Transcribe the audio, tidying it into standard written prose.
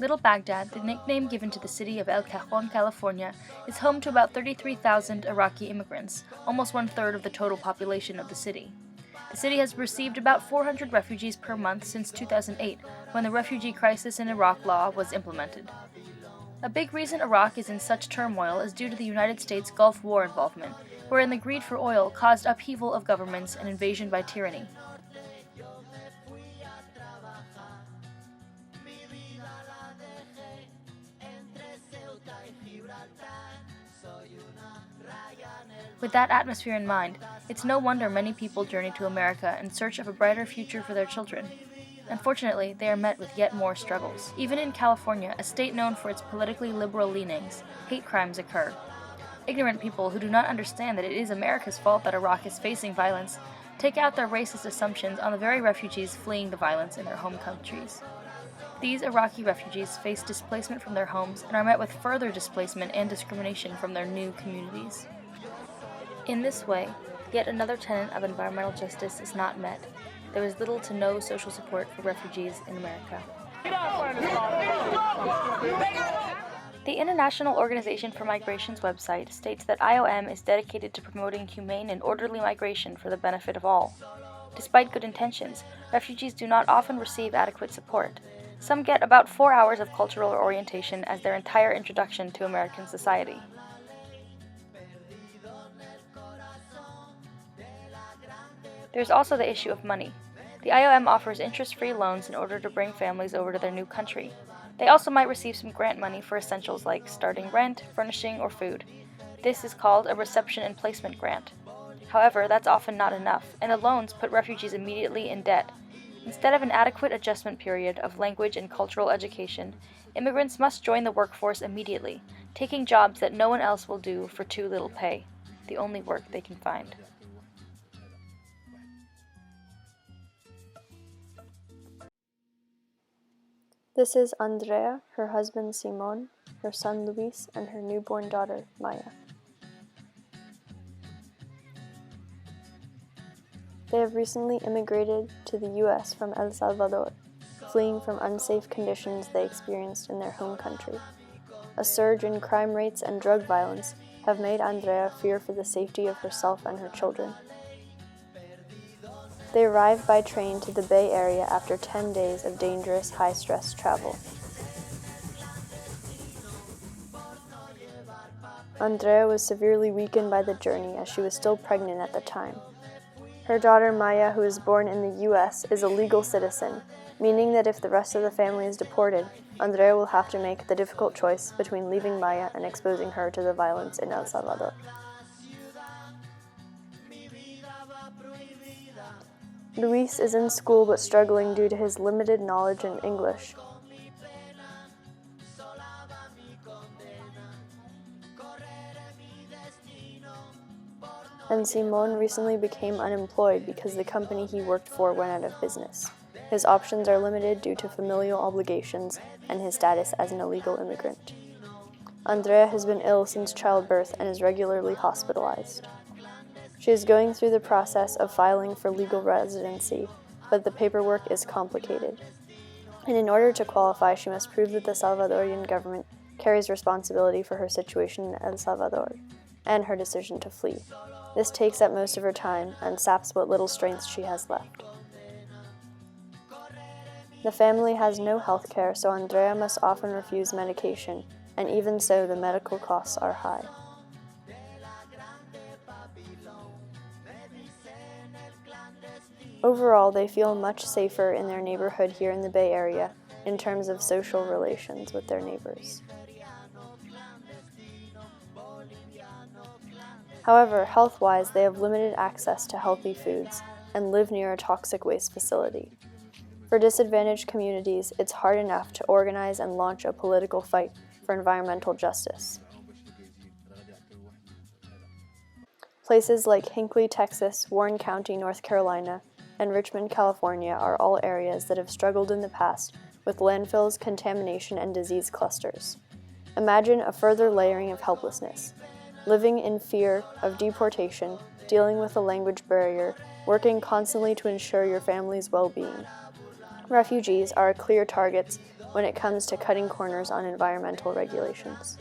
Little Baghdad, the nickname given to the city of El Cajon, California, is home to about 33,000 Iraqi immigrants, almost one-third of the total population of the city. The city has received about 400 refugees per month since 2008, when the refugee crisis in Iraq law was implemented. A big reason Iraq is in such turmoil is due to the United States Gulf War involvement, wherein the greed for oil caused upheaval of governments and invasion by tyranny. With that atmosphere in mind, it's no wonder many people journey to America in search of a brighter future for their children. Unfortunately, they are met with yet more struggles. Even in California, a state known for its politically liberal leanings, hate crimes occur. Ignorant people who do not understand that it is America's fault that Iraq is facing violence take out their racist assumptions on the very refugees fleeing the violence in their home countries. These Iraqi refugees face displacement from their homes and are met with further displacement and discrimination from their new communities. In this way, yet another tenet of environmental justice is not met. There is little to no social support for refugees in America. The International Organization for Migration's website states that IOM is dedicated to promoting humane and orderly migration for the benefit of all. Despite good intentions, refugees do not often receive adequate support. Some get about 4 hours of cultural orientation as their entire introduction to American society. There's also the issue of money. The IOM offers interest-free loans in order to bring families over to their new country. They also might receive some grant money for essentials like starting rent, furnishing, or food. This is called a reception and placement grant. However, that's often not enough, and the loans put refugees immediately in debt. Instead of an adequate adjustment period of language and cultural education, immigrants must join the workforce immediately, taking jobs that no one else will do for too little pay, the only work they can find. This is Andrea, her husband Simon, her son Luis, and her newborn daughter Maya. They have recently immigrated to the U.S. from El Salvador, fleeing from unsafe conditions they experienced in their home country. A surge in crime rates and drug violence have made Andrea fear for the safety of herself and her children. They arrived by train to the Bay Area after 10 days of dangerous, high-stress travel. Andrea was severely weakened by the journey as she was still pregnant at the time. Her daughter Maya, who was born in the U.S., is a legal citizen, meaning that if the rest of the family is deported, Andrea will have to make the difficult choice between leaving Maya and exposing her to the violence in El Salvador. Luis is in school but struggling due to his limited knowledge in English. And Simon recently became unemployed because the company he worked for went out of business. His options are limited due to familial obligations and his status as an illegal immigrant. Andrea has been ill since childbirth and is regularly hospitalized. She is going through the process of filing for legal residency, but the paperwork is complicated. And in order to qualify, she must prove that the Salvadorian government carries responsibility for her situation in El Salvador and her decision to flee. This takes up most of her time and saps what little strength she has left. The family has no health care, so Andrea must often refuse medication, and even so, the medical costs are high. Overall, they feel much safer in their neighborhood here in the Bay Area in terms of social relations with their neighbors. However, health-wise, they have limited access to healthy foods and live near a toxic waste facility. For disadvantaged communities, it's hard enough to organize and launch a political fight for environmental justice. Places like Hinckley, Texas, Warren County, North Carolina, and Richmond, California are all areas that have struggled in the past with landfills, contamination, and disease clusters. Imagine a further layering of helplessness, living in fear of deportation, dealing with a language barrier, working constantly to ensure your family's well-being. Refugees are clear targets when it comes to cutting corners on environmental regulations.